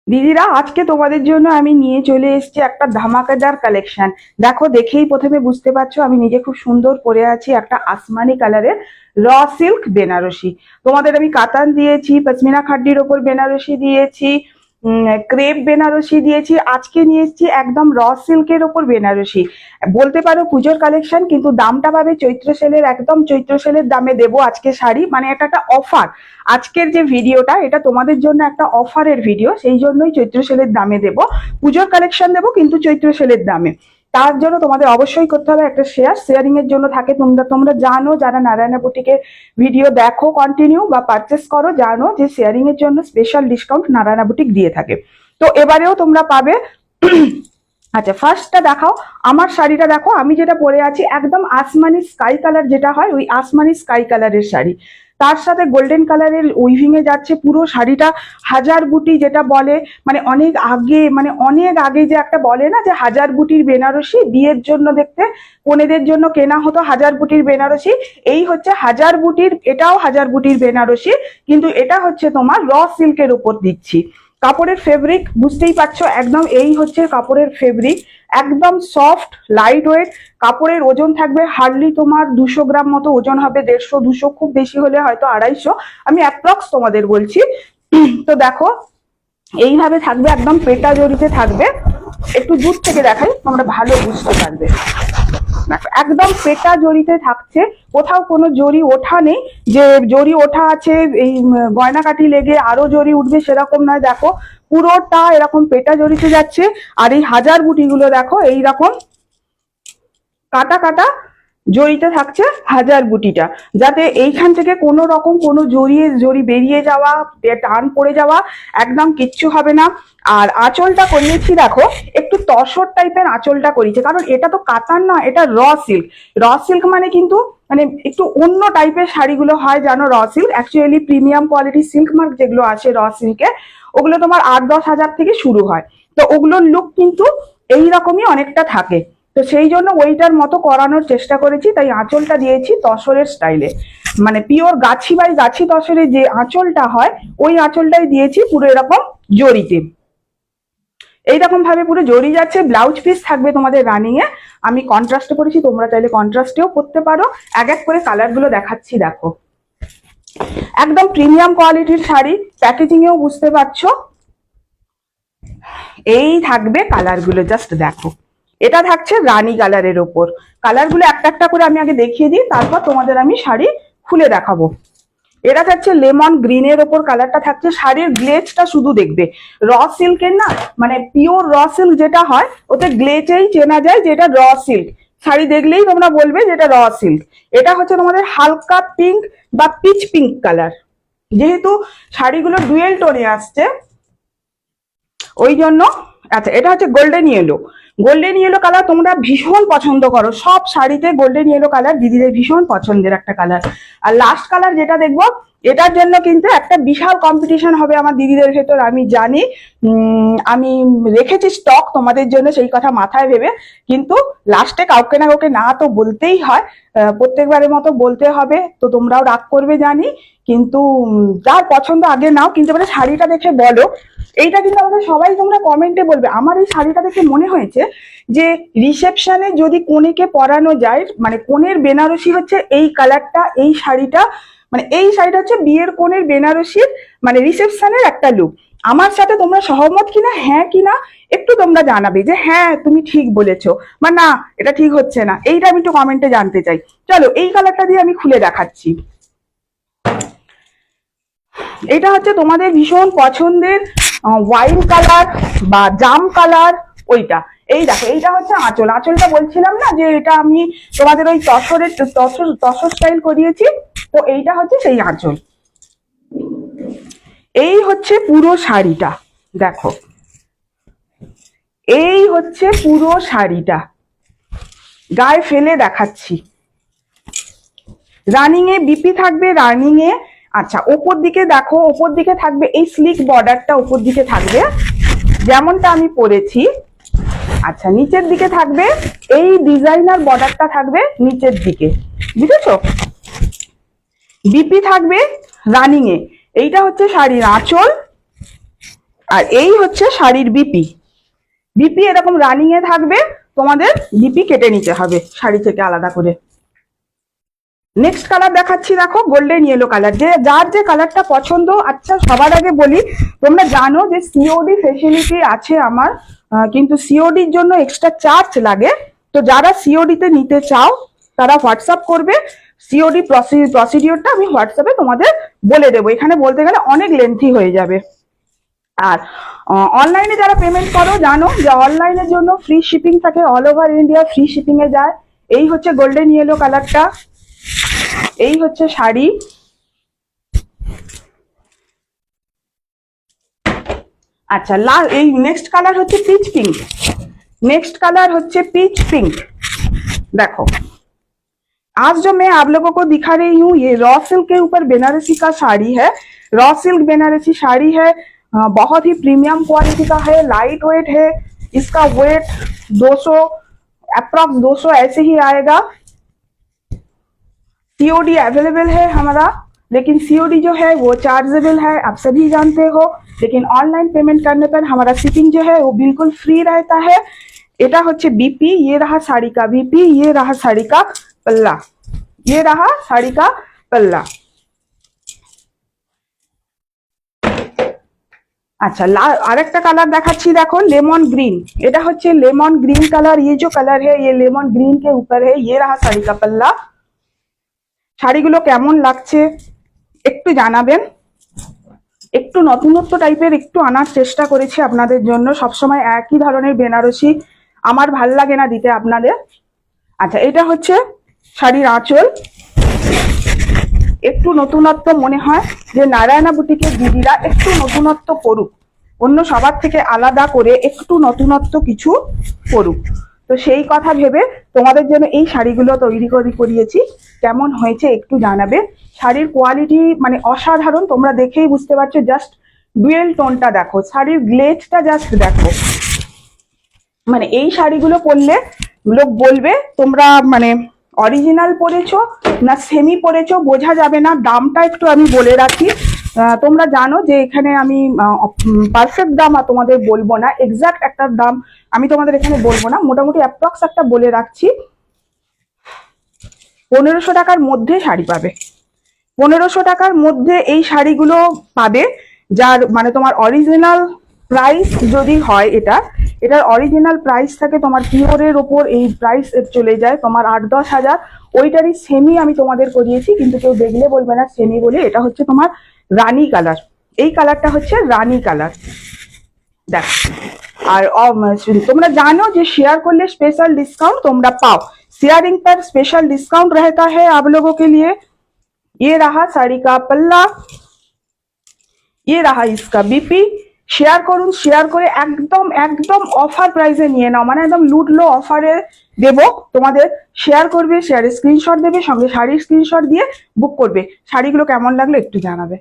দিদিরা, আজকে তোমাদের জন্য আমি নিয়ে চলে এসেছি একটা ধামাকাদার কালেকশন। দেখো, দেখেই প্রথমে বুঝতে পারছো আমি নিজে খুব সুন্দর পরে আছি একটা আসমানি কালারের র সিল্ক বেনারসি। তোমাদের আমি কাতান দিয়েছি, পশমিনা খাড্ডির ওপর বেনারসি দিয়েছি, ক্রেপ বেনারসি দিয়েছি। আজকে নিয়ে এসেছি একদম র সিল্কের ওপর বেনারসি। বলতে পারো পুজোর কালেকশন, কিন্তু দামটা পাবে চৈত্র সেলের, একদম চৈত্র সেলের দামে দেবো আজকে শাড়ি। মানে এটা একটা অফার। আজকের যে ভিডিওটা, এটা তোমাদের জন্য একটা অফারের ভিডিও, সেই জন্যই চৈত্র সেলের দামে দেবো। পুজোর কালেকশন দেবো কিন্তু চৈত্র সেলের দামে। তার জন্য তোমাদের অবশ্যই করতে হবে একটা শেয়ারিং এর জন্য থাকে। তোমরা তোমরা জানো, যারা নারায়ণা বুটিকের ভিডিও দেখো কন্টিনিউ বা পারচেস করো, জানো যে শেয়ারিং এর জন্য স্পেশাল ডিসকাউন্ট নারায়ণা বুটিক দিয়ে থাকে। তো এবারেও তোমরা পাবে। আচ্ছা, ফার্স্টটা দেখাও। আমার শাড়িটা দেখো, আমি যেটা পরে আছি একদম আসমানি স্কাই কালার, যেটা হয় ওই আসমানি স্কাই কালারের শাড়ি। তার সাথে গোল্ডেন কালারের উইভিং এ যাচ্ছে পুরো শাড়িটা। হাজার বুটি যেটা বলে, মানে অনেক আগে যে একটা বলে না যে হাজার বুটির বেনারসি, বিয়ের জন্য দেখতে কনেদের জন্য কেনা হতো হাজার বুটির বেনারসি। এই হচ্ছে হাজার বুটির, এটাও হাজার বুটির বেনারসি, কিন্তু এটা হচ্ছে তোমার র সিল্কের উপর দিচ্ছি। কাপড়ের ফেব্রিক বুঝতেই পারছো, একদম এই হচ্ছে কাপড়ের ফেব্রিক, একদম সফট লাইট ওয়েট। কাপড়ের ওজন থাকবে হার্ডলি তোমার 200 গ্রাম মতো ওজন হবে, 150-200, খুব বেশি হলে হয়তো 250, আমি অ্যাপ্রক্স তোমাদের বলছি। তো দেখো, এইভাবে থাকবে, একদম পেটা জড়িতে থাকবে। একটু দূর থেকে দেখাই, তোমরা ভালো বুঝতে পারবে। একদম পেটা জড়িতে থাকছে, কোথাও কোনো জড়ি ওঠা নেই যে জড়ি ওঠা আছে এই গয়নাকাটি লেগে আরো জড়ি উঠবে, সেরকম নয়। দেখো, পুরোটা এরকম পেটা জড়িতে যাচ্ছে। আর এই হাজার বুটিগুলো দেখো এইরকম কাটা কাটা জড়িতে থাকছে হাজার বুটিটা, যাতে এইখান থেকে কোনো রকম কোনো জড়ি বেরিয়ে যাওয়া, টান পড়ে যাওয়া একদম কিচ্ছু হবে না। আর আঁচলটা করিয়েছি দেখো, একটু তসর টাইপের আঁচলটা করিয়েছে, কারণ এটা তো কাতান না, এটা র সিল্ক। র সিল্ক মানে কিন্তু মানে একটু অন্য টাইপের শাড়িগুলো হয় জানো। Raw silk actually premium quality silk mark যেগুলো আছে র সিল্কে, ওগুলো তোমার 8-10 হাজার থেকে শুরু হয়। তো ওগুলোর লুক কিন্তু এইরকমই অনেকটা থাকে। তো সেই জন্য ওইটার মতো করানোর চেষ্টা করেছি, তাই আঁচলটা দিয়েছি তসরের স্টাইলে, মানে পিওর গাছি বাই গাছি তসরের যে আঁচলটা হয়, ওই আঁচলটাই দিয়েছি পুরো এরকম জড়িতে। এইরকম ভাবে পুরো জড়ি যাচ্ছে। ব্লাউজ পিস থাকবে তোমাদের রানিং এ, আমি কন্ট্রাস্টে করেছি, তোমরা চাইলে কন্ট্রাস্টেও করতে পারো। এক এক করে কালার গুলো দেখাচ্ছি দেখো। একদম প্রিমিয়াম কোয়ালিটির শাড়ি, প্যাকেজিং এও বুঝতে পারছো। এই থাকবে কালার গুলো, জাস্ট দেখো। এটা থাকছে রানী কালারের ওপর। কালার গুলো একটা একটা করে আমি আগে দেখিয়ে দিই, তারপর তোমাদের আমি শাড়ি খুলে দেখাবো। এটা থাকছে লেমন গ্রিনের ওপর, কালারটা থাকছে। শাড়ির গ্লেজটা শুধু দেখবে, র সিল্কের না, মানে পিওর র সিল্ক যেটা হয় ওতে গ্লেজেই চেনা যায় যে এটা র সিল্ক। শাড়ি দেখলেই তোমরা বলবে যে এটা র সিল্ক। এটা হচ্ছে তোমাদের হালকা পিঙ্ক বা পিচ পিঙ্ক কালার, যেহেতু শাড়িগুলো ডুয়েল টোনে আসছে ওই জন্য। আচ্ছা, এটা হচ্ছে golden yellow. Golden yellow colour তোমরা ভীষণ পছন্দ করো, সব শাড়িতে গোল্ডেন ইয়েলো কালার দিদিদের ভীষণ পছন্দের একটা কালার। আর লাস্ট কালার যেটা দেখবো, এটার জন্য কিন্তু একটা বিশাল কম্পিটিশন হবে আমার দিদিদের ভেতর, আমি জানি। আমি রেখেছি স্টক তোমাদের জন্য, সেই কথা মাথায় ভেবে। কিন্তু লাস্টে কাউকে না কাউকে না তো বলতেই হয়, প্রত্যেকবারের মতো বলতে হবে, তো তোমরাও রাগ করবে জানি। কিন্তু যার পছন্দ আগে নাও, কিন্তু মানে শাড়িটা দেখে বলো। এইটা কিন্তু আমাদের সবাই তোমরা কমেন্টে বলবে। আমার এই শাড়িটা দেখে মনে হয়েছে যে রিসেপশনে যদি কনেকে পরানো যায়, মানে কনের বেনারসি হচ্ছে এই কালারটা, এই শাড়িটা, মানে এই শাড়িটা হচ্ছে বিয়ের কনের বেনারসির মানে রিসেপশনের একটা লুক। আমার সাথে তোমরা সহমত কিনা, হ্যাঁ কিনা একটু তোমরা জানাবে যে হ্যাঁ তুমি ঠিক বলেছো, বা না এটা ঠিক হচ্ছে না, এইটা আমি একটু কমেন্টে জানতে চাই। চলো, এই কালারটা দিয়ে আমি খুলে দেখাচ্ছি। এটা হচ্ছে তোমাদের ভীষণ পছন্দের ওয়াইন কালার বা জাম কালার, ওইটা। এই দেখো, এইটা হচ্ছে আঁচল। আঁচলটা বলছিলাম না যে এটা আমি তোমাদের ওই তসর স্টাইল করিয়েছি, তো এইটা হচ্ছে সেই আঁচল। এই হচ্ছে পুরো শাড়িটা, দেখো। এই হচ্ছে পুরো শাড়িটা, গায়ে ফেলে দেখাচ্ছি। রানিং এ বিপি থাকবে, রানিং এ। আচ্ছা, ওপর দিকে দেখো, ওপর দিকে থাকবে এই স্লিক বর্ডারটা, ওপর দিকে থাকবে যেমনটা আমি পরেছি। আচ্ছা, নিচের দিকে থাকবে এই ডিজাইনার বর্ডারটা থাকবে নিচের দিকে, বুঝেছো? বিপি থাকবে রানিং এ। এইটা হচ্ছে শাড়ির আঁচল, আর এই হচ্ছে শাড়ির বিপি। বিপি এরকম রানিং এ থাকবে, তোমাদের বিপি কেটে নিতে হবে শাড়ি থেকে আলাদা করে। নেক্সট কালার দেখাচ্ছি, দেখো গোল্ডেন ইয়েলো কালার। যে যার যে কালারটা পছন্দ। আচ্ছা সবার আগে বলি, তোমরা জানো যে সিওডি ফেসিলিটি আছে আমার, কিন্তু সিওডির জন্য এক্সট্রা চার্জ লাগে। তো যারা সিওডি তে নিতে চাও তারা হোয়াটসঅ্যাপ করবে। সিওডি প্রসিডিওরটা আমি হোয়াটসঅ্যাপে তোমাদের বলে দেবো, এখানে বলতে গেলে অনেক লেন্থি হয়ে যাবে। আর অনলাইনে যারা পেমেন্ট করো জানো যে অনলাইনের জন্য ফ্রি শিপিং থাকে, all over India free shipping এ যায়। এই হচ্ছে গোল্ডেন ইয়েলো কালারটা, এই হচ্ছে শাড়ি। अच्छा नेक्स्ट कलर होच्छे पीच पिंक। नेक्स्ट कलर होच्छे पीच पिंक। देखो आज जो मैं आप लोगों को दिखा रही हूँ ये रॉ सिल्क के ऊपर बेनारसी का साड़ी है। रॉ सिल्क बेनारसी साड़ी है, बहुत ही प्रीमियम क्वालिटी का है, लाइट वेट है। इसका वेट 200 अप्रॉक्स 200 ऐसे ही आएगा। सीओडी अवेलेबल है हमारा, लेकिन सीओडी जो है वो चार्जेबल है, आप सभी जानते हो। लेकिन ऑनलाइन पेमेंट करने पर हमारा शिपिंग जो है वो बिल्कुल फ्री रहता है। এটা হচ্ছে বিপি, ये रहा साड़ी का बीपी, ये रहा साड़ी का पल्ला, ये रहा साड़ी का पल्ला। अच्छा আরেকটা কালার দেখাচ্ছি, দেখো लेमन ग्रीन। এটা হচ্ছে लेमन ग्रीन कलर। ये जो कलर है ये लेमन ग्रीन के ऊपर है। ये रहा साड़ी का पल्ला। শাড়িগুলো কেমন লাগছে একটু জানাবেন। একটু নতুনত্ব টাইপের একটু আনার চেষ্টা করেছি আপনাদের জন্য। সবসময় একই ধরনের বেনারসি আমার ভাল লাগে না দিতে আপনাদের। আচ্ছা এটা হচ্ছে শাড়ির আঁচল। একটু নতুনত্ব মনে হয় যে নারায়ণা বুটিকের দিদিরা একটু নতুনত্ব করুক, অন্য সবার থেকে আলাদা করে একটু নতুনত্ব কিছু করুক। তো সেই কথা ভেবে তোমাদের জন্য এই শাড়িগুলো তৈরি করিয়েছি। কেমন হয়েছে একটু জানাবে। শাড়ির কোয়ালিটি মানে অসাধারণ, তোমরা দেখেই বুঝতে পারছো। জাস্ট ডুয়েল টোনটা দেখো, শাড়ির গ্লেজটা জাস্ট দেখো। মানে এই শাড়িগুলো পরলে লোক বলবে তোমরা মানে অরিজিনাল পরেছো না সেমি পরেছো বোঝা যাবে না। দামটা একটু আমি বলে রাখি, তোমরা জানো যে এখানে আমি পারফেক্ট দাম তোমাদের বলবো না, এক্সাক্ট একটা দাম আমি তোমাদের এখানে বলবো না, মোটামুটি অ্যাপ্রক্স একটা বলে রাখছি। 1500 টাকার মধ্যে শাড়ি পাবে। 1500 টাকার মধ্যে এই শাড়িগুলো পাবে, যার মানে তোমার অরিজিনাল প্রাইস যদি হয় এটার অরিজিনাল প্রাইস থাকে তোমার পিওরের ওপর এই প্রাইস চলে যায় তোমার 8-10 হাজার। ওইটারই সেমি আমি তোমাদের করিয়েছি, কিন্তু কেউ দেখলে বলবে না সেমি বলে। এটা হচ্ছে তোমার রানী কালার, এই কালারটা হচ্ছে রানী কালার। দেখো আর তোমরা জানো যে শেয়ার করলে স্পেশাল डिस्काउंट তোমরা পাও। शेयरिंग पर स्पेशल डिस्काउंट रहता है आप लोगों के लिए। ये रहा साड़ी का पल्ला, ये रहा इसका बीपी। শেয়ার করুন, শেয়ার করে একদম একদম অফার প্রাইসে নিয়ে নাও, মানে একদম লুটলো অফারে দেব তোমাদের। শেয়ার করবে, শেয়ারে স্ক্রিনশট দেবে, সঙ্গে শাড়ির স্ক্রিনশট দিয়ে বুক করবে। শাড়িগুলো কেমন লাগলো একটু জানাবে।